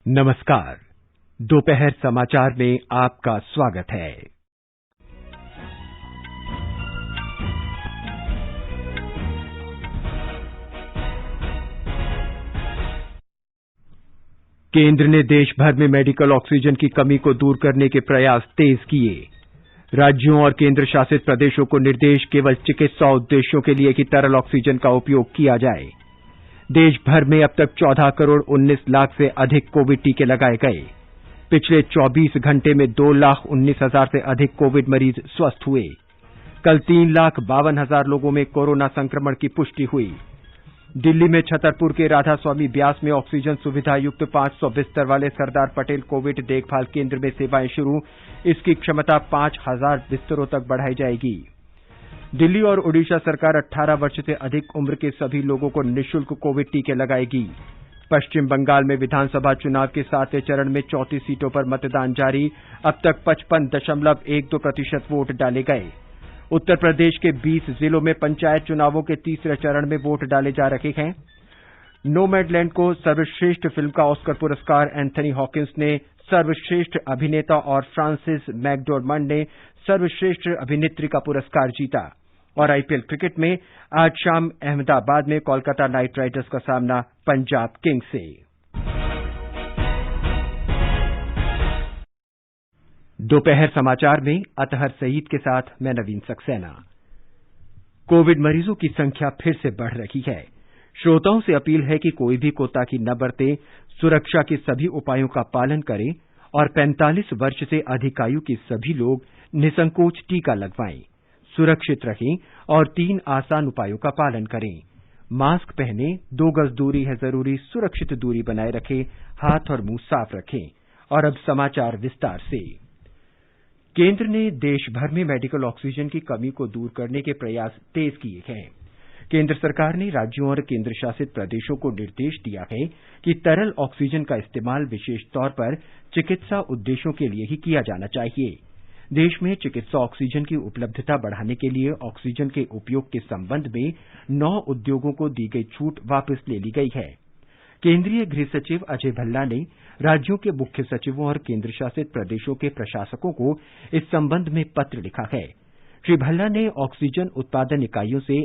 नमस्कार। दोपहर समाचार में आपका स्वागत है। केंद्र ने देश भर में मेडिकल ऑक्सीजन की कमी को दूर करने के प्रयास तेज किए। राज्यों और केंद्र शासित प्रदेशों को निर्देश केवल चिकित्सा उद्देश्यों के लिए कि तरल ऑक्सीजन का उपयोग किया जाए। देश भर में अब तक 14 करोड़ 19 लाख से अधिक कोविड टीके लगाए गए। पिछले 24 घंटे में 2,19,000 से अधिक कोविड मरीज स्वस्थ हुए। कल 3,52,000 लोगों में कोरोना संक्रमण की पुष्टि हुई। दिल्ली में छतरपुर के राधा स्वामी ब्यास में ऑक्सीजन सुविधा युक्त 500 बिस्तर वाले सरदार पटेल कोविड देखभाल केंद्र में सेवाएं शुरू। इसकी क्षमता 5,000 बिस्तरों तक बढ़ाई जाएगी। दिल्ली और ओडिशा सरकार 18 वर्ष से अधिक उम्र के सभी लोगों को निःशुल्क कोविड टीके लगाएगी। पश्चिम बंगाल में विधानसभा चुनाव के 7वें चरण में 34 सीटों पर मतदान जारी। अब तक 55.12% वोट डाले गए। उत्तर प्रदेश के 20 जिलों में पंचायत चुनावों के तीसरे चरण में वोट डाले जा रहे हैं। नोमैडलैंड को सर्वश्रेष्ठ फिल्म का ऑस्कर पुरस्कार एंथनी हॉकिंस ने, सर्वश्रेष्ठ अभिनेता और फ्रांसिस मैकडॉर्मंड ने सर्वश्रेष्ठ अभिनेत्री का पुरस्कार जीता। और आईपीएल क्रिकेट में आज शाम अहमदाबाद में कोलकाता नाइट राइडर्स का सामना पंजाब किंग्स से। दोपहर समाचार में अतहर सईद के साथ मैं नवीन सक्सेना। कोविड मरीजों की संख्या फिर से बढ़ रही है। श्रोताओं से अपील है कि कोई भी कोताही न बरतें, सुरक्षा के सभी उपायों का पालन करें और 45 वर्ष से अधिक आयु के सभी लोग निसंकोच टीका लगवाएं। सुरक्षित रहें और 3 आसान उपायों का पालन करें। मास्क पहनें, 2 गज दूरी है जरूरी, सुरक्षित दूरी बनाए रखें, हाथ और मुंह साफ रखें। और अब समाचार विस्तार से। केंद्र ने देश भर में मेडिकल ऑक्सीजन की कमी को दूर करने के प्रयास तेज किए हैं। केंद्र सरकार ने राज्यों और केंद्र शासित प्रदेशों को निर्देश दिया है कि तरल ऑक्सीजन का इस्तेमाल विशेष तौर पर चिकित्सा उद्देश्यों के लिए ही किया जाना चाहिए। देश में चिकित्सा ऑक्सीजन की उपलब्धता बढ़ाने के लिए ऑक्सीजन के उपयोग के संबंध में 9 उद्योगों को दी गई छूट वापस ले ली गई है। केंद्रीय गृह सचिव अजय भल्ला ने राज्यों के मुख्य सचिवों और केंद्र शासित प्रदेशों के प्रशासकों को इस संबंध में पत्र लिखा है। श्री भल्ला ने ऑक्सीजन उत्पादन इकाइयों से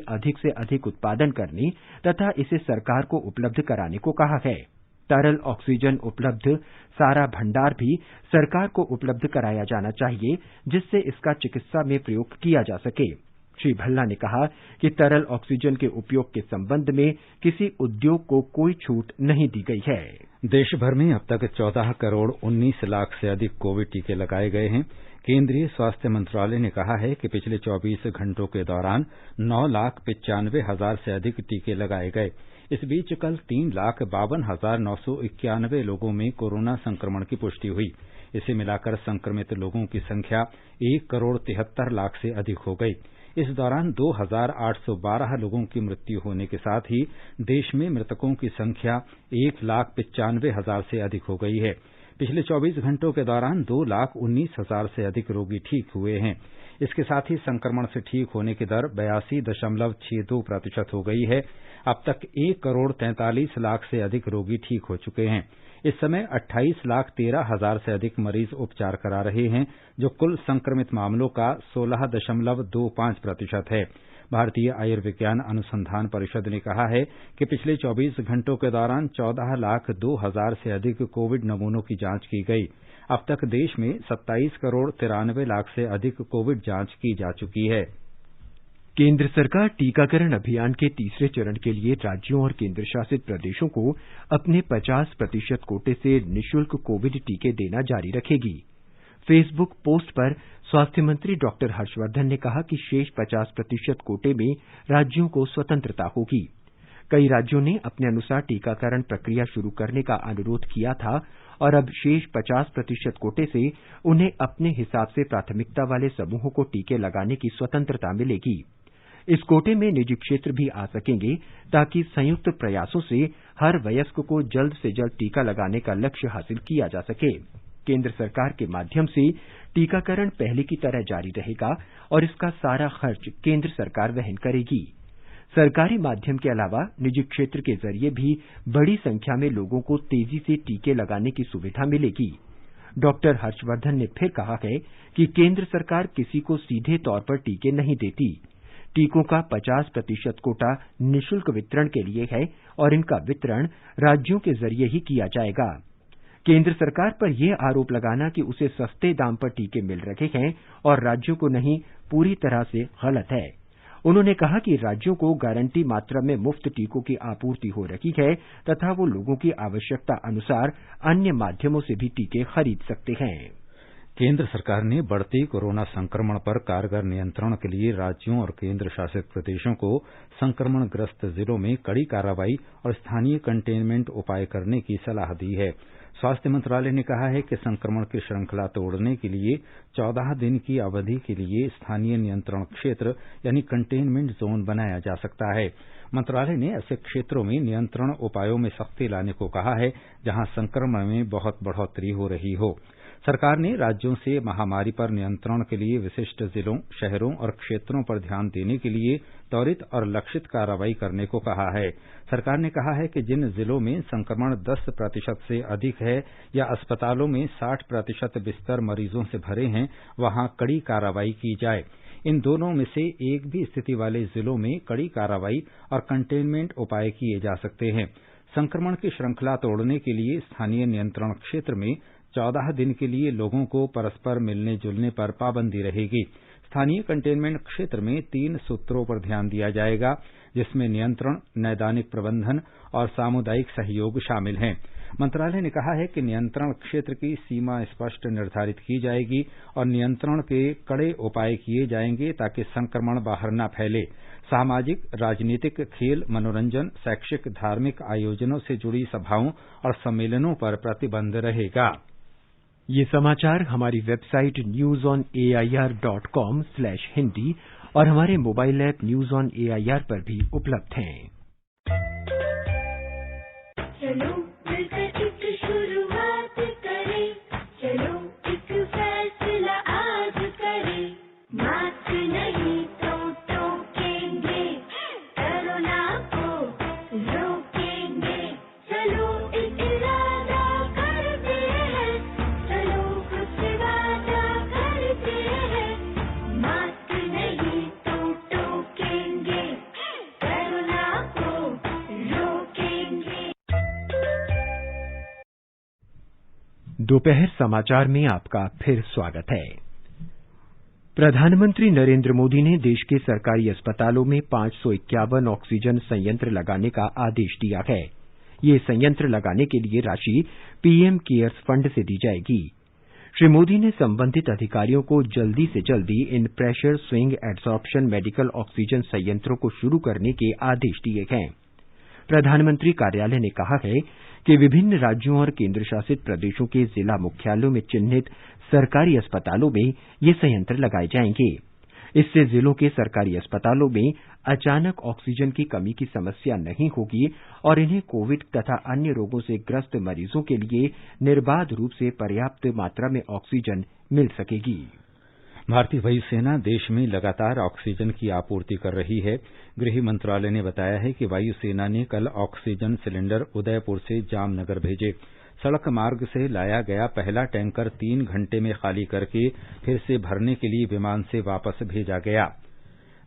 अधिक उत्पादन करने तथा इसे सरकार को उपलब्ध कराने को कहा है। तरल ऑक्सीजन उपलब्ध सारा भंडार भी सरकार को उपलब्ध कराया जाना चाहिए, जिससे इसका चिकित्सा में प्रयोग किया जा सके। श्री भल्ला ने कहा कि तरल ऑक्सीजन के उपयोग के संबंध में किसी उद्योग को कोई छूट नहीं दी गई है। देश भर में अब तक 14 करोड़ 19 लाख से अधिक कोविड टीके लगाए गए हैं। केंद्रीय स्वास्थ्य मंत्रालय ने कहा है कि पिछले 24 घंटों के दौरान 9,95,000 से अधिक टीके लगाए गए। इस बीच कल 3,52,991 लोगों में कोरोना संक्रमण की पुष्टि हुई। इसे मिलाकर संक्रमित लोगों की संख्या 1 करोड़ 73 लाख से अधिक हो गई। इस दौरान 2,812 लोगों की मृत्यु होने के साथ ही देश में मृतकों की संख्या 1,95,000 से अधिक हो गई है। पिछले 24 घंटों के दौरान 2,19,000 से अधिक रोगी ठीक हुए हैं। इसके साथ ही संक्रमण से ठीक होने की दर 82.62% हो गई है। अब तक 1 करोड़ 43 लाख से अधिक रोगी ठीक हो चुके हैं। इस समय 28,13,000 से अधिक मरीज उपचार करा रहे हैं, जो कुल संक्रमित मामलों का 16.25% है। भारतीय आयुर्विज्ञान अनुसंधान परिषद ने कहा है कि पिछले 24 घंटों के दौरान 14,02,000 से अधिक कोविड नमूनों की जांच की गई। अब तक देश में 27 करोड़ 93 लाख से अधिक कोविड जांच की जा चुकी है। केंद्र सरकार टीकाकरण अभियान के तीसरे चरण के लिए राज्यों और केंद्र शासित प्रदेशों को अपने 50% कोटे से निःशुल्क कोविड टीके देना जारी रखेगी। फेसबुक पोस्ट पर स्वास्थ्य मंत्री डॉक्टर हर्षवर्धन ने कहा कि शेष 50% कोटे में राज्यों को स्वतंत्रता होगी। कई राज्यों ने अपने अनुसार टीकाकरण प्रक्रिया शुरू करने का अनुरोध किया था और अब शेष 50% कोटे से उन्हें अपने हिसाब से प्राथमिकता वाले समूहों को टीके लगाने की स्वतंत्रता मिलेगी। इस कोटे में निजी क्षेत्र भी आ सकेंगे, ताकि संयुक्त प्रयासों से हर वयस्क को जल्द से जल्द टीका लगाने का लक्ष्य हासिल किया जा सके। केंद्र सरकार के माध्यम से टीकाकरण पहले की तरह जारी रहेगा और इसका सारा खर्च केंद्र सरकार वहन करेगी। सरकारी माध्यम के अलावा निजी क्षेत्र के जरिए भी बड़ी संख्या में लोगों को तेजी से टीके लगाने की सुविधा मिलेगी। डॉक्टर हर्षवर्धन ने फिर कहा है कि केंद्र सरकार किसी को सीधे तौर पर टीके नहीं देती। टीकों का 50% कोटा निःशुल्क वितरण के लिए है और इनका वितरण राज्यों के जरिए ही किया जाएगा। केंद्र सरकार पर यह आरोप लगाना कि उसे सस्ते दाम पर टीके मिल रहे हैं और राज्यों को नहीं, पूरी तरह से गलत है। उन्होंने कहा कि राज्यों को गारंटी मात्रा में मुफ्त टीकों की आपूर्ति हो रही है तथा वो लोगों की आवश्यकता अनुसार अन्य माध्यमों से भी टीके खरीद सकते हैं। केंद्र सरकार ने बढ़ते कोरोना संक्रमण पर कारगर नियंत्रण के लिए राज्यों और केंद्र शासित प्रदेशों को संक्रमणग्रस्त जिलों में कड़ी कार्रवाई और स्थानीय कंटेनमेंट उपाय करने की सलाह दी है। स्वास्थ्य मंत्रालय ने कहा है कि संक्रमण की श्रृंखला तोड़ने के लिए 14 दिन की अवधि के लिए स्थानीय नियंत्रण क्षेत्र यानी कंटेनमेंट जोन बनाया जा सकता है। मंत्रालय ने ऐसे क्षेत्रों में नियंत्रण उपायों में सख्ती लाने को कहा है जहां संक्रमण में बहुत बढ़ोतरी हो रही हो। सरकार ने राज्यों से महामारी पर नियंत्रण के लिए विशिष्ट जिलों, शहरों और क्षेत्रों पर ध्यान देने के लिए त्वरित और लक्षित कार्रवाई करने को कहा है। सरकार ने कहा है कि जिन जिलों में संक्रमण 10% से अधिक है या अस्पतालों में 60% बिस्तर मरीजों से भरे हैं, वहां कड़ी कार्रवाई की जाए। इन दोनों में से एक भी स्थिति वाले जिलों में कड़ी कार्रवाई और कंटेनमेंट उपाय किए जा सकते हैं। संक्रमण की श्रृंखला तोड़ने के लिए स्थानीय नियंत्रण क्षेत्र में 14 दिन के लिए लोगों को परस्पर मिलने जुलने पर पाबंदी रहेगी। स्थानीय कंटेनमेंट क्षेत्र में 3 सूत्रों पर ध्यान दिया जाएगा, जिसमें नियंत्रण, नैदानिक प्रबंधन और सामुदायिक सहयोग शामिल हैं। मंत्रालय ने कहा है कि नियंत्रण क्षेत्र की सीमा स्पष्ट निर्धारित की जाएगी और नियंत्रण के कड़े उपाय किए जाएंगे ताकि संक्रमण बाहर न फैले। सामाजिक, राजनीतिक, खेल, मनोरंजन, शैक्षिक, धार्मिक आयोजनों से जुड़ी सभाओं और सम्मेलनों पर प्रतिबंध रहेगा। ये समाचार हमारी वेबसाइट newsonair.com/hindi और हमारे mobile app news on AIR पर भी उपलब्ध हैं। चलो मिलकर एक शुरुआत करें, चलो एक फैसला आज करें, मास्क नहीं तो टोकेंगे, कोरोना को रोकेंगे। चलो एक इरादा करते हैं, चलो कुछ वादा करते हैं, मास्क नहीं तो टोकेंगे, कोरोना को रोकेंगे। दोपहर समाचार में आपका फिर स्वागत है। प्रधानमंत्री नरेंद्र मोदी ने देश के सरकारी अस्पतालों में 551 ऑक्सीजन संयंत्र लगाने का आदेश दिया है। ये संयंत्र लगाने के लिए राशि पीएम केयर्स फंड से दी जाएगी। श्री मोदी ने संबंधित अधिकारियों को जल्दी से जल्दी इन pressure swing adsorption medical oxygen संयंत्रों को शुरू करने के आदेश दिए हैं। प्रधानमंत्री कार्यालय ने कहा है कि विभिन्न राज्यों और केंद्र शासित प्रदेशों के जिला मुख्यालयों में चिन्हित सरकारी अस्पतालों में ये संयंत्र लगाए जाएंगे। इससे जिलों के सरकारी अस्पतालों में अचानक ऑक्सीजन की कमी की समस्या नहीं होगी और इन्हें कोविड तथा अन्य रोगों से ग्रस्त मरीजों के लिए निर्बाध रूप से पर्याप्त मात्रा में ऑक्सीजन मिल सकेगी। भारतीय वायुसेना देश में लगातार ऑक्सीजन की आपूर्ति कर रही है। गृह मंत्रालय ने बताया है कि वायुसेना ने कल ऑक्सीजन सिलेंडर उदयपुर से जामनगर भेजे। सड़क मार्ग से लाया गया पहला टैंकर 3 घंटे में खाली करके फिर से भरने के लिए विमान से वापस भेजा गया।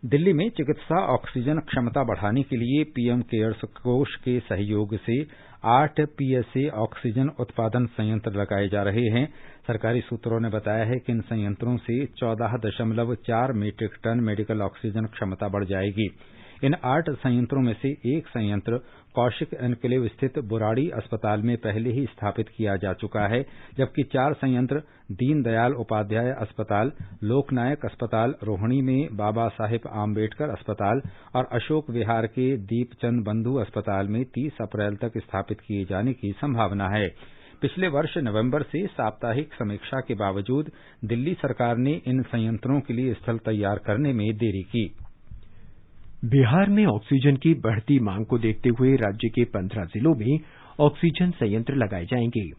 दिल्ली में चिकित्सा ऑक्सीजन क्षमता बढ़ाने के लिए पीएम केयर्स कोष के सहयोग से 8 पीएसए ऑक्सीजन उत्पादन संयंत्र लगाए जा रहे हैं। सरकारी सूत्रों ने बताया है कि इन संयंत्रों से 14.4 मीट्रिक टन मेडिकल ऑक्सीजन क्षमता बढ़ जाएगी। इन 8 संयंत्रों में से एक संयंत्र कौशिक एन्क्लेव स्थित बुराड़ी अस्पताल में पहले ही स्थापित किया जा चुका है, जबकि 4 संयंत्र दीनदयाल उपाध्याय अस्पताल, लोकनायक अस्पताल, रोहिणी में बाबा साहेब आम्बेडकर अस्पताल और अशोक विहार के दीपचंद बंधु अस्पताल में 30 अप्रैल तक स्थापित किए जाने की संभावना है। पिछले वर्ष नवंबर से साप्ताहिक समीक्षा के बावजूद दिल्ली सरकार ने इन संयंत्रों के लिए स्थल तैयार करने में देरी की। बिहार में ऑक्सीजन की बढ़ती मांग को देखते हुए राज्य के 15 जिलों में ऑक्सीजन संयंत्र लगाए जाएंगे।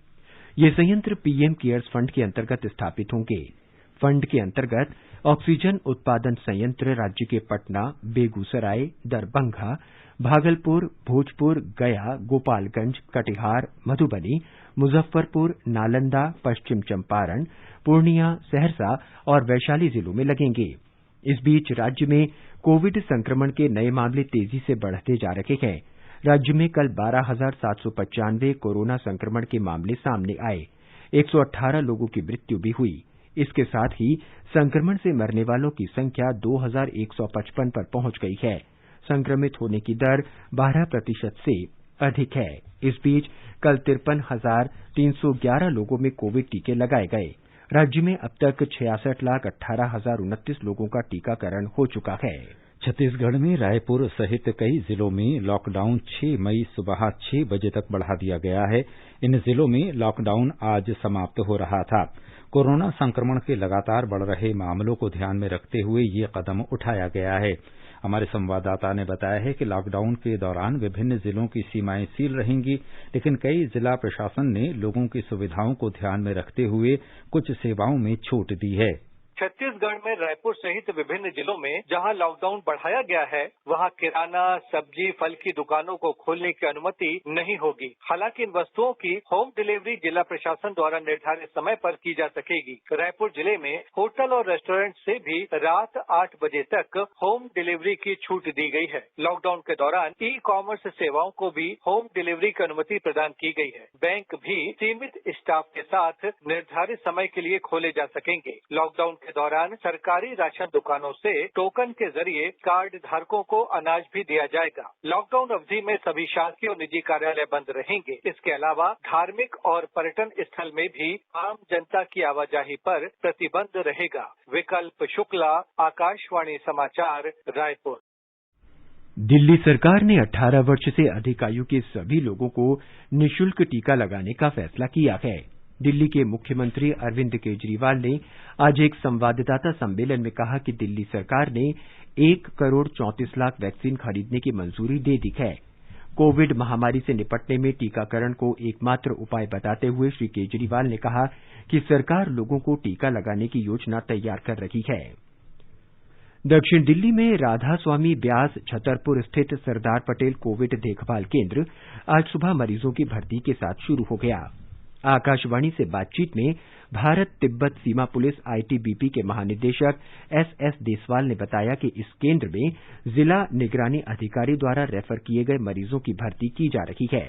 ये संयंत्र पीएम केयर्स फंड के अंतर्गत स्थापित होंगे। फंड के अंतर्गत ऑक्सीजन उत्पादन संयंत्र राज्य के पटना, बेगूसराय, दरभंगा, भागलपुर, भोजपुर, गया, गोपालगंज, कटिहार, मधुबनी, मुजफ्फरपुर, नालंदा, पश्चिम चंपारण, पूर्णिया, सहरसा और वैशाली जिलों में लगेंगे। इस बीच राज्य में कोविड संक्रमण के नए मामले तेजी से बढ़ते जा रहे हैं। राज्य में कल 12,795 कोरोना संक्रमण के मामले सामने आए। 118 लोगों की मृत्यु भी हुई। इसके साथ ही संक्रमण से मरने वालों की संख्या 2,155 पर पहुंच गई है। संक्रमित होने की दर 12% से अधिक है। इस बीच कल 53,311 लोगों में कोविड टीके लगाए गए। राज्य में अब तक 66,18,029 लोगों का टीकाकरण हो चुका है। छत्तीसगढ़ में रायपुर सहित कई जिलों में लॉकडाउन 6 मई सुबह 6 बजे तक बढ़ा दिया गया है। इन जिलों में लॉकडाउन आज समाप्त हो रहा था। कोरोना संक्रमण के लगातार बढ़ रहे मामलों को ध्यान में रखते हुए ये कदम उठाया गया है। हमारे संवाददाता ने बताया है कि लॉकडाउन के दौरान विभिन्न जिलों की सीमाएं सील रहेंगी, लेकिन कई जिला प्रशासन ने लोगों की सुविधाओं को ध्यान में रखते हुए कुछ सेवाओं में छूट दी है। छत्तीसगढ़ में रायपुर सहित विभिन्न जिलों में जहां लॉकडाउन बढ़ाया गया है, वहां किराना, सब्जी, फल की दुकानों को खोलने की अनुमति नहीं होगी। हालांकि इन वस्तुओं की होम डिलीवरी जिला प्रशासन द्वारा निर्धारित समय पर की जा सकेगी। रायपुर जिले में होटल और रेस्टोरेंट से भी रात 8 बजे तक होम डिलीवरी की छूट दी गई है। लॉकडाउन के दौरान ई कॉमर्स सेवाओं को भी होम डिलीवरी की अनुमति प्रदान की गई है। बैंक भी सीमित स्टाफ के साथ निर्धारित समय के लिए खोले जा सकेंगे। लॉकडाउन के दौरान सरकारी राशन दुकानों से टोकन के जरिए कार्ड धारकों को अनाज भी दिया जाएगा। लॉकडाउन अवधि में सभी शासकीय और निजी कार्यालय बंद रहेंगे। इसके अलावा धार्मिक और पर्यटन स्थल में भी आम जनता की आवाजाही पर प्रतिबंध रहेगा। विकल्प शुक्ला, आकाशवाणी समाचार, रायपुर। दिल्ली सरकार ने 18 वर्ष से अधिक आयु के सभी लोगों को निःशुल्क टीका लगाने का फैसला किया है। दिल्ली के मुख्यमंत्री अरविंद केजरीवाल ने आज एक संवाददाता सम्मेलन में कहा कि दिल्ली सरकार ने 1 करोड़ 34 लाख वैक्सीन खरीदने की मंजूरी दे दी है। कोविड महामारी से निपटने में टीकाकरण को एकमात्र उपाय बताते हुए श्री केजरीवाल ने कहा कि सरकार लोगों को टीका लगाने की योजना तैयार कर रही है। दक्षिण दिल्ली में राधा स्वामी ब्यास छतरपुर स्थित सरदार पटेल कोविड देखभाल केंद्र आज सुबह मरीजों की भर्ती के साथ शुरू हो गया। आकाशवाणी से बातचीत में भारत तिब्बत सीमा पुलिस आईटीबीपी के महानिदेशक एसएस देसवाल ने बताया कि इस केंद्र में जिला निगरानी अधिकारी द्वारा रेफर किए गए मरीजों की भर्ती की जा रही है।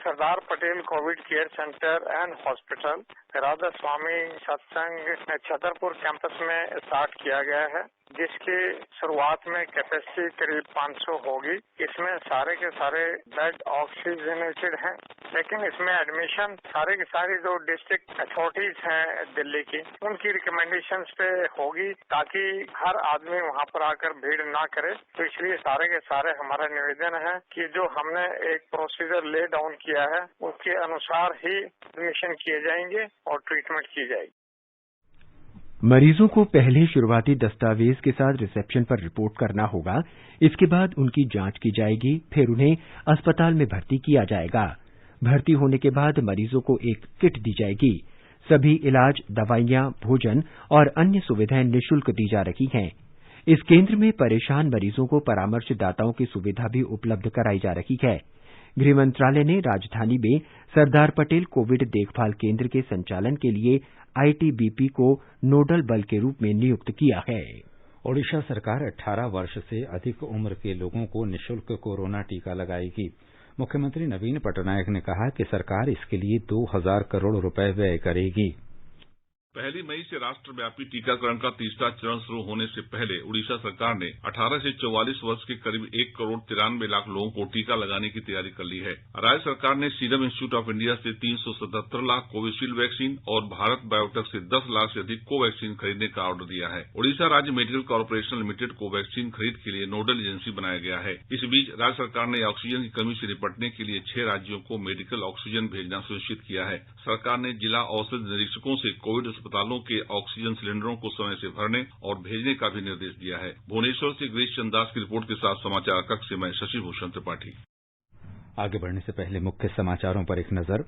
Sardar Patel covid care centre and hospital Radha Swami Satsang Chhatarpur campus में स्टार्ट किया गया है, जिसकी शुरुआत में कैपेसिटी करीब 500 होगी। इसमें सारे के सारे बेड ऑक्सीजनेटेड हैं, लेकिन इसमें एडमिशन सारे के सारे जो डिस्ट्रिक्ट अथॉरिटीज हैं दिल्ली की, उनकी रिकमेंडेशंस पे होगी, ताकि हर आदमी वहां पर आकर भीड़ ना करे। तो इसलिए सारे के सारे हमारा निवेदन है कि जो हमने एक प्रोसीजर ले डाउन किया है, उसके अनुसार ही एडमिशन किए जाएंगे और ट्रीटमेंट की जाएगी। मरीजों को पहले शुरुआती दस्तावेज के साथ रिसेप्शन पर रिपोर्ट करना होगा। इसके बाद उनकी जांच की जाएगी, फिर उन्हें अस्पताल में भर्ती किया जाएगा। भर्ती होने के बाद मरीजों को एक किट दी जाएगी। सभी इलाज, दवाइयां, भोजन और अन्य सुविधाएं निःशुल्क दी जा रही हैं। इस केंद्र में परेशान मरीजों को परामर्शदाताओं की सुविधा भी उपलब्ध कराई जा रही है। गृह मंत्रालय ने राजधानी में सरदार पटेल कोविड देखभाल केंद्र के संचालन के लिए आईटीबीपी को नोडल बल के रूप में नियुक्त किया है। ओडिशा सरकार 18 वर्ष से अधिक उम्र के लोगों को निःशुल्क कोरोना टीका लगाएगी। मुख्यमंत्री नवीन पटनायक ने कहा कि सरकार इसके लिए 2000 करोड़ रुपए व्यय करेगी। 1 मई से राष्ट्रव्यापी टीकाकरण का तीसरा चरण शुरू होने से पहले उड़ीसा सरकार ने 18 से 44 वर्ष के करीब 1 करोड़ 93 लाख लोगों को टीका लगाने की तैयारी कर ली है। राज्य सरकार ने सीरम इंस्टीट्यूट ऑफ इंडिया से 377 लाख कोविशील्ड वैक्सीन और भारत बायोटेक से 10 लाख से अधिक कोवैक्सीन खरीदने का ऑर्डर दिया है। उड़ीसा राज्य मेडिकल कॉर्पोरेशन लिमिटेड कोवैक्सीन खरीद के लिए नोडल एजेंसी बनाया गया है। इस बीच राज्य सरकार ने ऑक्सीजन की कमी से निपटने के लिए 6 राज्यों को मेडिकल ऑक्सीजन भेजना सुनिश्चित किया है। सरकार ने जिला औषधि निरीक्षकों से कोविड अस्पतालों के ऑक्सीजन सिलेंडरों को समय से भरने और भेजने का भी निर्देश दिया है। भुवनेश्वर से गिरीश चंद्र दास की रिपोर्ट के साथ समाचार कक्ष से मैं शशि भूषण त्रिपाठी। आगे बढ़ने से पहले मुख्य समाचारों पर एक नजर।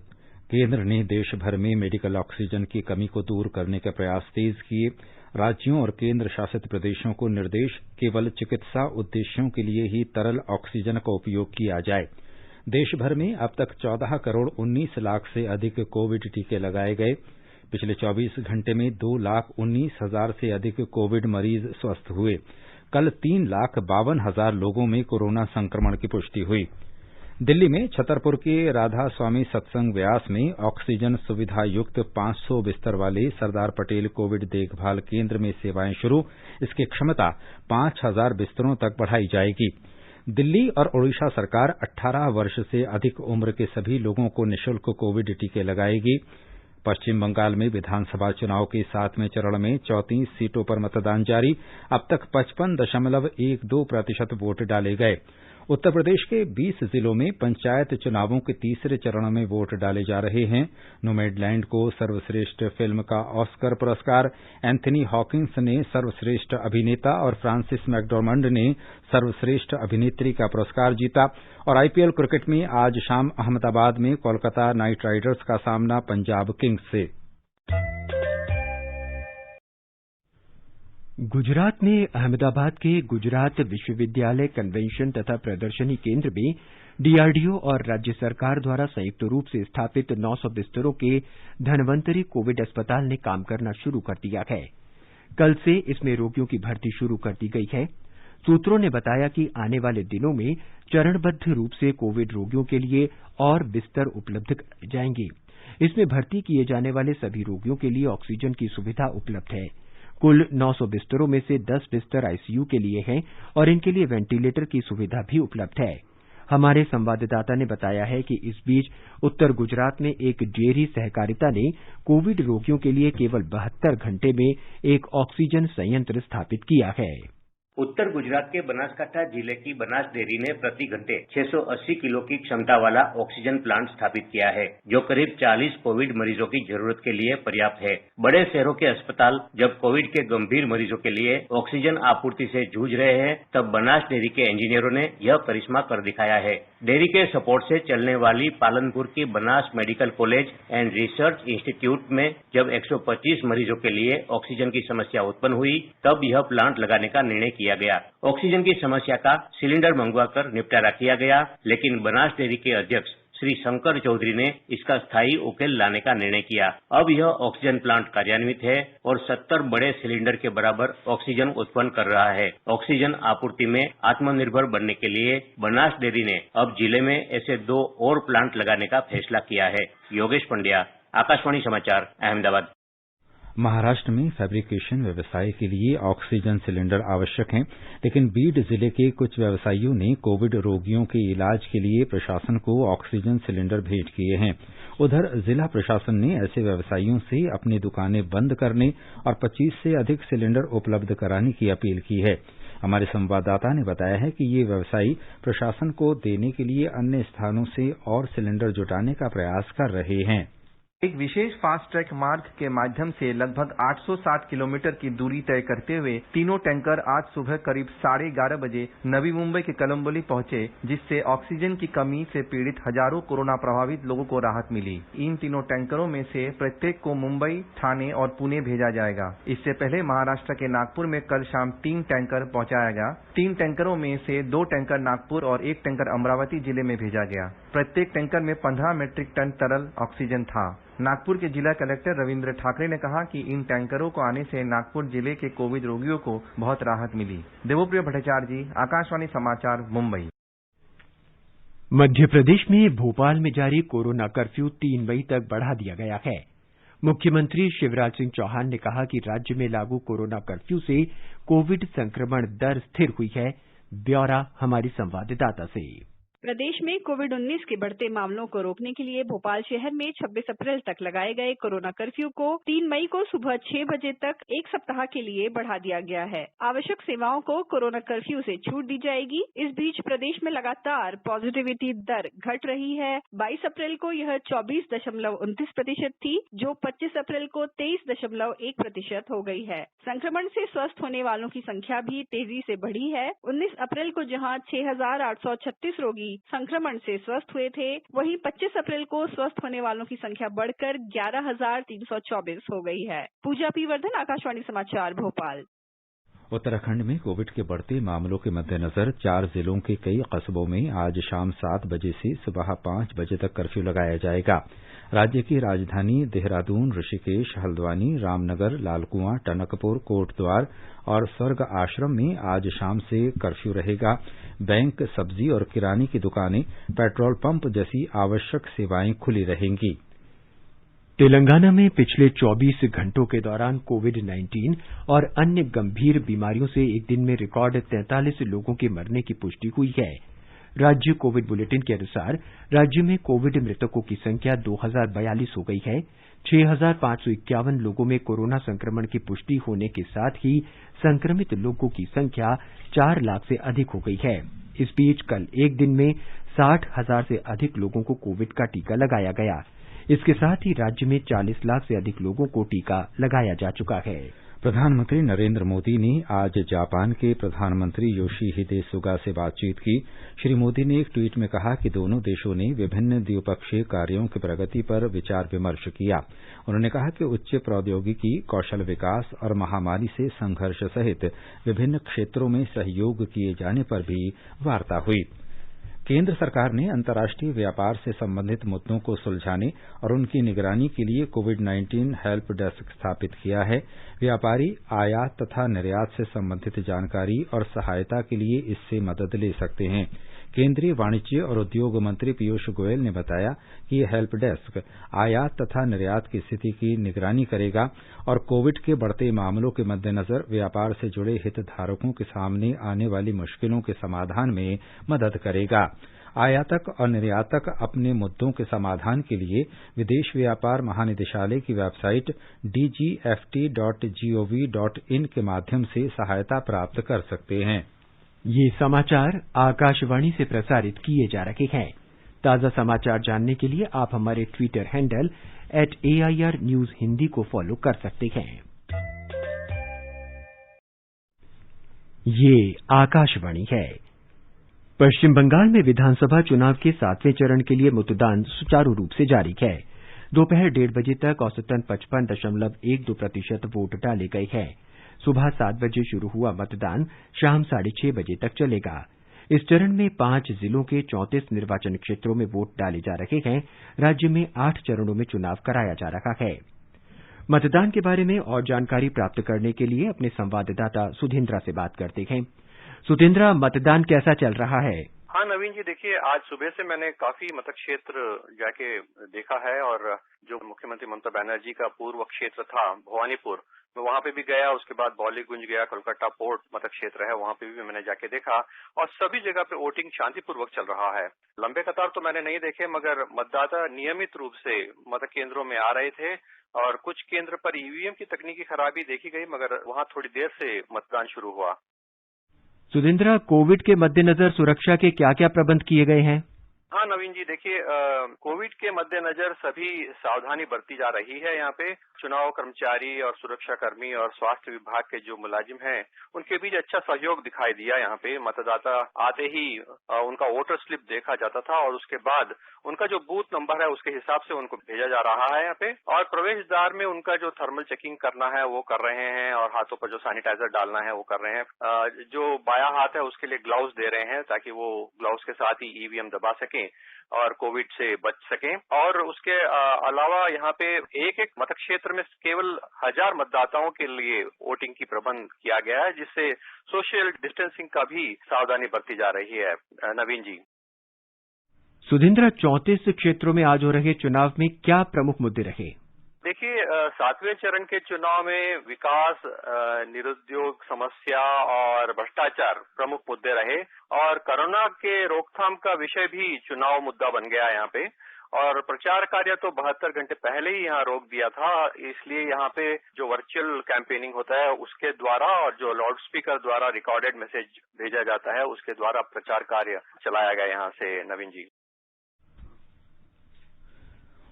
केंद्र ने देश भर में मेडिकल ऑक्सीजन की कमी को दूर करने के प्रयास तेज किए। राज्यों और केंद्र शासित प्रदेशों को निर्देश, केवल चिकित्सा उद्देश्यों के लिए ही तरल ऑक्सीजन का उपयोग किया जाए। देश भर में अब तक 14 करोड़ 19 लाख से अधिक कोविड टीके लगाए गए। पिछले 24 घंटे में 2,19,000 से अधिक कोविड मरीज स्वस्थ हुए। कल 3,52,000 लोगों में कोरोना संक्रमण की पुष्टि हुई। दिल्ली में छतरपुर के राधा स्वामी सत्संग व्यास में ऑक्सीजन सुविधा युक्त 500 बिस्तर वाले सरदार पटेल कोविड देखभाल केंद्र में सेवाएं शुरू। इसकी क्षमता 5,000 बिस्तरों तक बढ़ाई जाएगी। दिल्ली और ओडिशा सरकार 18 वर्ष से अधिक उम्र के सभी लोगों को निःशुल्क कोविड टीके लगाएगी। पश्चिम बंगाल में विधानसभा चुनाव के 7वें चरण में 34 सीटों पर मतदान जारी। अब तक 55.12% वोट डाले गए। उत्तर प्रदेश के 20 जिलों में पंचायत चुनावों के तीसरे चरण में वोट डाले जा रहे हैं। नोमैडलैंड को सर्वश्रेष्ठ फिल्म का ऑस्कर पुरस्कार, एंथनी हॉकिंस ने सर्वश्रेष्ठ अभिनेता और फ्रांसिस मैकडॉर्मंड ने सर्वश्रेष्ठ अभिनेत्री का पुरस्कार जीता। और आईपीएल क्रिकेट में आज शाम अहमदाबाद में कोलकाता नाइट राइडर्स का सामना पंजाब किंग्स से। गुजरात में अहमदाबाद के गुजरात विश्वविद्यालय कन्वेंशन तथा प्रदर्शनी केंद्र में डीआरडीओ और राज्य सरकार द्वारा संयुक्त रूप से स्थापित 900 बिस्तरों के धन्वंतरी कोविड अस्पताल ने काम करना शुरू कर दिया है। कल से इसमें रोगियों की भर्ती शुरू कर दी गई है। सूत्रों ने बताया कि आने वाले दिनों में चरणबद्ध रूप से कोविड रोगियों के लिए और बिस्तर उपलब्ध कराए जाएंगे। इसमें भर्ती किए जाने वाले सभी रोगियों के लिए ऑक्सीजन की सुविधा उपलब्ध है। कुल 900 बिस्तरों में से 10 बिस्तर आईसीयू के लिए हैं और इनके लिए वेंटिलेटर की सुविधा भी उपलब्ध है। हमारे संवाददाता ने बताया है कि इस बीच उत्तर गुजरात में एक डेयरी सहकारिता ने कोविड रोगियों के लिए केवल 72 घंटे में एक ऑक्सीजन संयंत्र स्थापित किया है। उत्तर गुजरात के बनासकांठा जिले की बनास डेयरी ने प्रति घंटे 680 किलो की क्षमता वाला ऑक्सीजन प्लांट स्थापित किया है, जो करीब 40 कोविड मरीजों की जरूरत के लिए पर्याप्त है। बड़े शहरों के अस्पताल जब कोविड के गंभीर मरीजों के लिए ऑक्सीजन आपूर्ति से जूझ रहे हैं, तब बनास डेयरी के इंजीनियरों ने यह करिश्मा कर दिखाया है। डेयरी के सपोर्ट से चलने वाली पालनपुर की Banas medical college and research institute में जब 125 मरीजों के लिए ऑक्सीजन की समस्या उत्पन्न हुई, तब यह प्लांट लगाने का निर्णय किया गया। ऑक्सीजन की समस्या का सिलेंडर मंगवाकर निपटारा किया गया, लेकिन बनास डेयरी के अध्यक्ष श्री शंकर चौधरी ने इसका स्थायी उकेल लाने का निर्णय किया। अब यह ऑक्सीजन प्लांट कार्यान्वित है और 70 बड़े सिलेंडर के बराबर ऑक्सीजन उत्पन्न कर रहा है। ऑक्सीजन आपूर्ति में आत्मनिर्भर बनने के लिए बनास डेयरी ने अब जिले में ऐसे 2 और प्लांट लगाने का फैसला किया है। योगेश पंड्या, आकाशवाणी समाचार, अहमदाबाद। महाराष्ट्र में फैब्रिकेशन व्यवसाय के लिए ऑक्सीजन सिलेंडर आवश्यक हैं, लेकिन बीड जिले के कुछ व्यवसायियों ने कोविड रोगियों के इलाज के लिए प्रशासन को ऑक्सीजन सिलेंडर भेंट किए हैं। उधर जिला प्रशासन ने ऐसे व्यवसायियों से अपनी दुकानें बंद करने और 25 से अधिक सिलेंडर उपलब्ध कराने की अपील की है। हमारे संवाददाता ने बताया है कि ये व्यवसायी प्रशासन को देने के लिए अन्य स्थानों से और सिलेंडर जुटाने का प्रयास कर रहे हैं। एक विशेष फास्ट ट्रैक मार्ग के माध्यम से लगभग 860 किलोमीटर की दूरी तय करते हुए तीनों टैंकर आज सुबह करीब 11:30 बजे नवी मुंबई के कलम्बोली पहुंचे, जिससे ऑक्सीजन की कमी से पीड़ित हजारों कोरोना प्रभावित लोगों को राहत मिली। इन तीनों टैंकरों में से प्रत्येक को मुंबई, ठाणे और पुणे भेजा जाएगा। इससे पहले महाराष्ट्र के नागपुर में कल शाम 3 टैंकर पहुंचाया गया। 3 टैंकरों में से 2 टैंकर नागपुर और 1 टैंकर अमरावती जिले में भेजा गया। प्रत्येक टैंकर में 15 मीट्रिक टन तरल ऑक्सीजन था। नागपुर के जिला कलेक्टर रविंद्र ठाकरे ने कहा कि इन टैंकरों को आने से नागपुर जिले के कोविड रोगियों को बहुत राहत मिली। देवप्रिय भट्टाचार्य जी, आकाशवाणी समाचार, मुंबई। मध्य प्रदेश में भोपाल में जारी कोरोना कर्फ्यू 3 मई तक बढ़ा दिया गया है। मुख्यमंत्री शिवराज सिंह चौहान ने कहा कि राज्य में लागू कोरोना कर्फ्यू से कोविड संक्रमण दर स्थिर हुई है। ब्यौरा हमारी संवाददाता से। प्रदेश में कोविड-19 के बढ़ते मामलों को रोकने के लिए भोपाल शहर में 26 अप्रैल तक लगाए गए कोरोना कर्फ्यू को 3 मई को सुबह 6 बजे तक 1 सप्ताह के लिए बढ़ा दिया गया है। आवश्यक सेवाओं को कोरोना कर्फ्यू से छूट दी जाएगी। इस बीच प्रदेश में लगातार पॉजिटिविटी दर घट रही है। 22 अप्रैल को यह 24.29% थी, जो 25 अप्रैल को 23.1% हो गई है। संक्रमण से स्वस्थ होने वालों की संख्या भी तेजी से बढ़ी है। 19 अप्रैल को जहां 6,836 रोगी संक्रमण से स्वस्थ हुए थे। वहीं 25 अप्रैल को स्वस्थ होने वालों की संख्या बढ़कर 11,324 हो गई है। पूजा पी वर्धन, आकाशवाणी समाचार, भोपाल। उत्तराखंड में कोविड के बढ़ते मामलों के मद्देनजर 4 जिलों के कई कस्बों में आज शाम 7 बजे से सुबह 5 बजे तक कर्फ्यू लगाया जाएगा। राज्य की राजधानी देहरादून, ऋषिकेश, हल्द्वानी, रामनगर, लालकुआं, टनकपुर, कोटद्वार और स्वर्ग आश्रम में आज शाम से कर्फ्यू रहेगा। बैंक, सब्जी और किराने की दुकानें, पेट्रोल पंप जैसी आवश्यक सेवाएं खुली रहेंगी। तेलंगाना में पिछले 24 घंटों के दौरान कोविड-19 और अन्य गंभीर बीमारियों से एक दिन में रिकॉर्ड 43 लोगों के मरने की पुष्टि हुई है। राज्य कोविड बुलेटिन के अनुसार राज्य में कोविड मृतकों की संख्या 2042 हो गई है। 6,551 लोगों में कोरोना संक्रमण की पुष्टि होने के साथ ही संक्रमित लोगों की संख्या 4 लाख से अधिक हो गई है। इस बीच कल एक दिन में 60,000 से अधिक लोगों को कोविड का टीका लगाया गया। इसके साथ ही राज्य में 40 लाख से अधिक लोगों को टीका लगाया जा चुका है। प्रधानमंत्री नरेंद्र मोदी ने आज जापान के प्रधानमंत्री योशिहिदे सुगा से बातचीत की। श्री मोदी ने एक ट्वीट में कहा कि दोनों देशों ने विभिन्न द्विपक्षीय कार्यों की प्रगति पर विचार विमर्श किया। उन्होंने कहा कि उच्च प्रौद्योगिकी, कौशल विकास और महामारी से संघर्ष सहित विभिन्न क्षेत्रों में सहयोग किए जाने पर भी वार्ता हुई। केंद्र सरकार ने अंतर्राष्ट्रीय व्यापार से संबंधित मुद्दों को सुलझाने और उनकी निगरानी के लिए कोविड-19 हेल्प डेस्क स्थापित किया है। व्यापारी आयात तथा निर्यात से संबंधित जानकारी और सहायता के लिए इससे मदद ले सकते हैं। केंद्रीय वाणिज्य और उद्योग मंत्री पीयूष गोयल ने बताया कि यह हेल्प डेस्क आयात तथा निर्यात की स्थिति की निगरानी करेगा और कोविड के बढ़ते मामलों के मद्देनजर व्यापार से जुड़े हितधारकों के सामने आने वाली मुश्किलों के समाधान में मदद करेगा। आयातक और निर्यातक अपने मुद्दों के समाधान के लिए विदेश व्यापार महानिदेशालय की वेबसाइट dgft.gov.in के माध्यम से सहायता प्राप्त कर सकते हैं। ये समाचार आकाशवाणी से प्रसारित किए जा रहे हैं। ताजा समाचार जानने के लिए आप हमारे Twitter handle @AIR News Hindi को फॉलो कर सकते हैं। ये आकाशवाणी है। पश्चिम बंगाल में विधानसभा चुनाव के 7वें चरण के लिए मतदान सुचारू रूप से जारी है। दोपहर 1:30 बजे तक औसतन 55.12% वोट डाले गए हैं। सुबह 7 बजे शुरू हुआ मतदान शाम 6:30 बजे तक चलेगा। इस चरण में 5 जिलों के 34 निर्वाचन क्षेत्रों में वोट डाले जा रहे हैं। राज्य में 8 चरणों में चुनाव कराया जा रहा है। मतदान के बारे में और जानकारी प्राप्त करने के लिए अपने संवाददाता सुधींद्रा से बात करते हैं। सुधींद्रा, मतदान कैसा चल रहा है? हाँ नवीन जी, देखिए आज सुबह से मैंने काफी मत क्षेत्र जाके देखा है और जो मुख्यमंत्री ममता बनर्जी का पूर्व क्षेत्र था भवानीपुर, मैं वहां पे भी गया। उसके बाद बॉलीगुंज गया, कोलकाता पोर्ट मत क्षेत्र है, वहां पे भी मैंने जाके देखा और सभी जगह पे वोटिंग शांतिपूर्वक चल रहा है। लंबे कतार तो मैंने नहीं देखे, मगर मतदाता नियमित रूप से मत केंद्रों में आ रहे थे और कुछ केंद्र पर ईवीएम की तकनीकी खराबी देखी गई, मगर वहां थोड़ी देर से मतदान शुरू हुआ। सुधींद्रा, कोविड के मद्देनजर सुरक्षा के क्या-क्या प्रबंध किए गए हैं? हाँ नवीन जी, देखिए कोविड के मद्देनजर सभी सावधानी बरती जा रही है। यहाँ पे चुनाव कर्मचारी और सुरक्षा कर्मी और स्वास्थ्य विभाग के जो मुलाजिम हैं, उनके बीच अच्छा सहयोग दिखाई दिया। यहाँ पे मतदाता आते ही उनका वोटर स्लिप देखा जाता था और उसके बाद उनका जो बूथ नंबर है उसके हिसाब से उनको भेजा जा रहा है यहाँ पे। और प्रवेश द्वार में उनका जो थर्मल चेकिंग करना है वो कर रहे हैं और हाथों पर जो सैनिटाइजर डालना है वो कर रहे हैं। जो बायां हाथ है उसके लिए ग्लव्स दे रहे हैं ताकि वो ग्लव्स के साथ ही ईवीएम दबा सकें और कोविड से बच सकें। और उसके अलावा यहाँ पे एक मतक्षेत्र में केवल 1000 मतदाताओं के लिए वोटिंग की प्रबंध किया गया है, जिससे सोशल डिस्टेंसिंग का भी सावधानी बरती जा रही है। नवीन जी, सुधींद्रा, 34 क्षेत्रों में आज हो रहे चुनाव में क्या प्रमुख मुद्दे रहे? देखिए 7वें चरण के चुनाव में विकास, निरुद्योग समस्या और भ्रष्टाचार प्रमुख मुद्दे रहे और कोरोना के रोकथाम का विषय भी चुनाव मुद्दा बन गया यहाँ पे। और प्रचार कार्य तो 72 घंटे पहले ही यहाँ रोक दिया था, इसलिए यहाँ पे जो वर्चुअल कैंपेनिंग होता है उसके द्वारा और जो लाउड स्पीकर द्वारा रिकॉर्डेड मैसेज भेजा जाता है उसके द्वारा प्रचार कार्य चलाया गया यहाँ से। नवीन जी,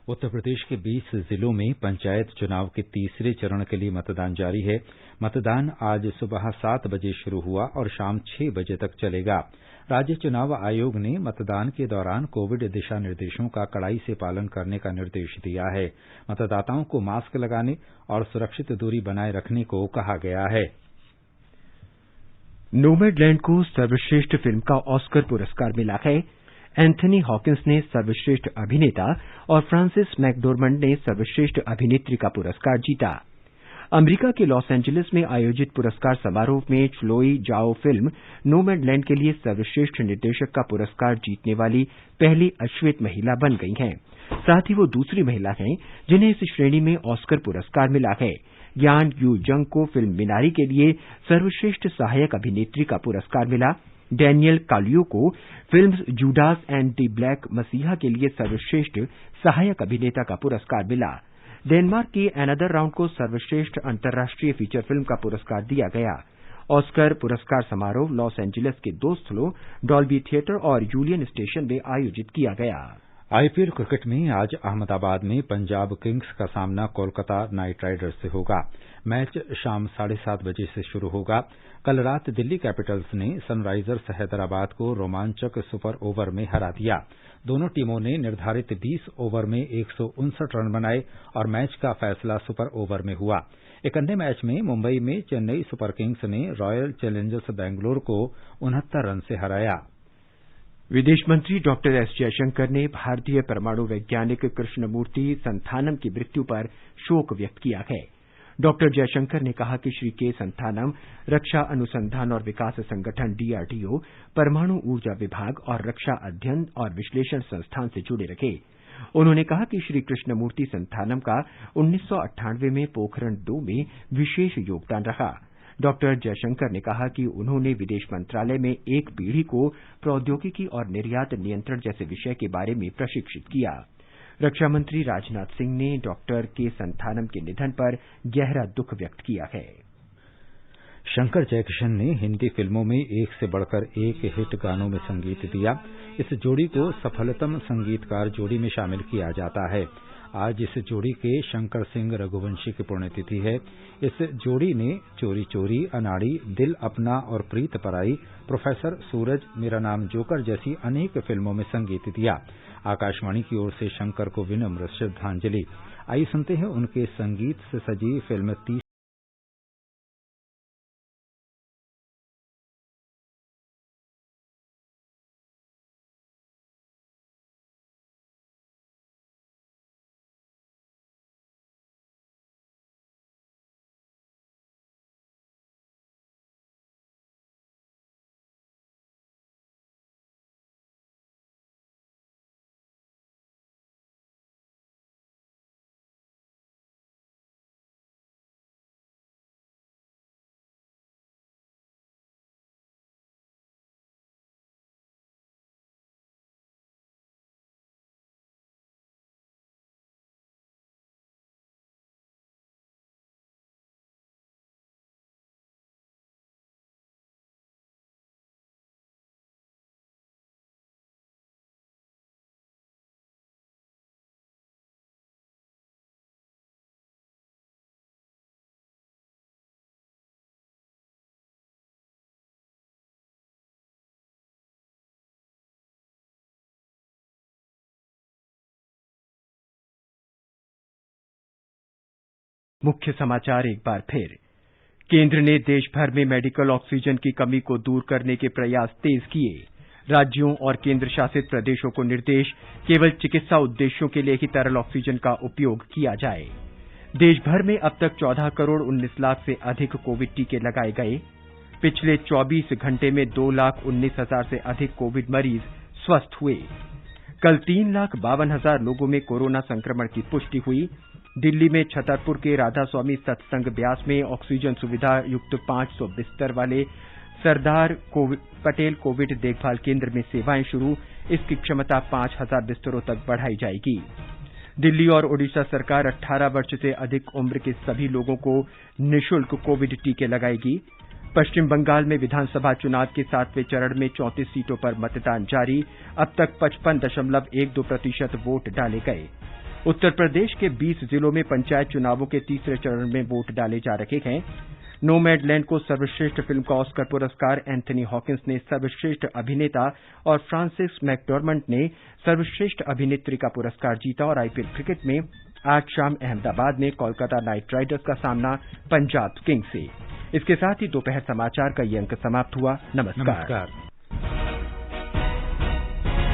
उत्तर प्रदेश के 20 जिलों में पंचायत चुनाव के तीसरे चरण के लिए मतदान जारी है। मतदान आज सुबह 7 बजे शुरू हुआ और शाम 6 बजे तक चलेगा। राज्य चुनाव आयोग ने मतदान के दौरान कोविड दिशा निर्देशों का कड़ाई से पालन करने का निर्देश दिया है। मतदाताओं को मास्क लगाने और सुरक्षित दूरी बनाए रखने को कहा गया है। नोमैडलैंड को सर्वश्रेष्ठ फिल्म का ऑस्कर पुरस्कार मिला है। एंथनी हॉकिंस ने सर्वश्रेष्ठ अभिनेता और फ्रांसिस मैकडोरमंड ने सर्वश्रेष्ठ अभिनेत्री का पुरस्कार जीता। अमेरिका के लॉस एंजलिस में आयोजित पुरस्कार समारोह में च्लोई जाओ फिल्म नोमैडलैंड के लिए सर्वश्रेष्ठ निर्देशक का पुरस्कार जीतने वाली पहली अश्वेत महिला बन गई हैं। साथ ही वो दूसरी महिला हैं जिन्हें इस श्रेणी में ऑस्कर पुरस्कार मिला है। यान यू जंग को फिल्म मिनारी के लिए सर्वश्रेष्ठ सहायक अभिनेत्री का पुरस्कार मिला। डैनियल कालुयो को film Judas and the black मसीहा के लिए सर्वश्रेष्ठ सहायक अभिनेता का पुरस्कार मिला। डेनमार्क की एनदर राउंड को सर्वश्रेष्ठ अंतर्राष्ट्रीय फीचर फिल्म का पुरस्कार दिया गया। ऑस्कर पुरस्कार समारोह लॉस एंजलिस के 2 स्थलों डॉल्बी थिएटर और यूनियन स्टेशन में आयोजित किया गया। आईपीएल क्रिकेट में आज अहमदाबाद में पंजाब किंग्स का सामना कोलकाता नाइट राइडर्स से होगा। मैच शाम 7:30 बजे से शुरू होगा। कल रात दिल्ली कैपिटल्स ने सनराइजर्स हैदराबाद को रोमांचक सुपर ओवर में हरा दिया। दोनों टीमों ने निर्धारित 20 ओवर में 159 रन बनाए और मैच का फैसला सुपर ओवर में हुआ। एक अन्य मैच में मुंबई में चेन्नई सुपर किंग्स ने रॉयल चैलेंजर्स बैंगलोर को 69 रन से हराया। विदेश मंत्री डॉक्टर एस जयशंकर ने भारतीय परमाणु वैज्ञानिक कृष्णमूर्ति संथानम की मृत्यु पर शोक व्यक्त किया है। डॉक्टर जयशंकर ने कहा कि श्री के संथानम रक्षा अनुसंधान और विकास संगठन डीआरडीओ, परमाणु ऊर्जा विभाग और रक्षा अध्ययन और विश्लेषण संस्थान से जुड़े रहे। उन्होंने कहा कि श्री कृष्णमूर्ति संथानम का 1998 में पोखरण 2 में विशेष योगदान रहा। डॉक्टर जयशंकर ने कहा कि उन्होंने विदेश मंत्रालय में एक पीढ़ी को प्रौद्योगिकी और निर्यात नियंत्रण जैसे विषय के बारे में प्रशिक्षित किया। रक्षा मंत्री राजनाथ सिंह ने डॉक्टर के संथानम के निधन पर गहरा दुख व्यक्त किया है। शंकर जयकिशन ने हिंदी फिल्मों में एक से बढ़कर एक हिट गानों में संगीत दिया। इस जोड़ी को सफलतम संगीतकार जोड़ी में शामिल किया जाता है। आज इस जोड़ी के शंकर सिंह रघुवंशी की पुण्यतिथि है। इस जोड़ी ने चोरी चोरी, अनाड़ी, दिल अपना और प्रीत पराई, प्रोफेसर सूरज, मेरा नाम जोकर जैसी अनेक फिल्मों में संगीत दिया। आकाशवाणी की ओर से शंकर को विनम्र श्रद्धांजलि। आइए सुनते हैं उनके संगीत से सजी फिल्म 30। मुख्य समाचार एक बार फिर। केंद्र ने देश भर में मेडिकल ऑक्सीजन की कमी को दूर करने के प्रयास तेज किए। राज्यों और केंद्र शासित प्रदेशों को निर्देश, केवल चिकित्सा उद्देश्यों के लिए ही तरल ऑक्सीजन का उपयोग किया जाए। देश भर में अब तक 14 करोड़ 19 लाख से अधिक कोविड टीके लगाए गए। पिछले 24 घंटे में 2,19,000 से अधिक कोविड मरीज स्वस्थ हुए। कल 3,52,000 लोगों में कोरोना संक्रमण की पुष्टि हुई। दिल्ली में छतरपुर के राधा स्वामी सत्संग ब्यास में ऑक्सीजन सुविधा युक्त 500 बिस्तर वाले सरदार पटेल कोविड देखभाल केंद्र में सेवाएं शुरू। इसकी क्षमता 5,000 बिस्तरों तक बढ़ाई जाएगी। दिल्ली और ओडिशा सरकार 18 वर्ष से अधिक उम्र के सभी लोगों को निःशुल्क कोविड टीके लगाएगी। पश्चिम बंगाल में विधानसभा चुनाव के 7वें चरण में 34 सीटों पर मतदान जारी। अब तक 55.12% वोट डाले गए। उत्तर प्रदेश के 20 जिलों में पंचायत चुनावों के तीसरे चरण में वोट डाले जा रहे हैं। नोमैडलैंड को सर्वश्रेष्ठ फिल्म का ऑस्कर पुरस्कार, एंथनी हॉकिंस ने सर्वश्रेष्ठ अभिनेता और फ्रांसिस मैकडॉर्मंड ने सर्वश्रेष्ठ अभिनेत्री का पुरस्कार जीता। और आईपीएल क्रिकेट में आज शाम अहमदाबाद में कोलकाता नाइट राइडर्स का सामना पंजाब किंग्स से। इसके साथ ही दोपहर समाचार का ये अंक समाप्त हुआ। नमस्कार।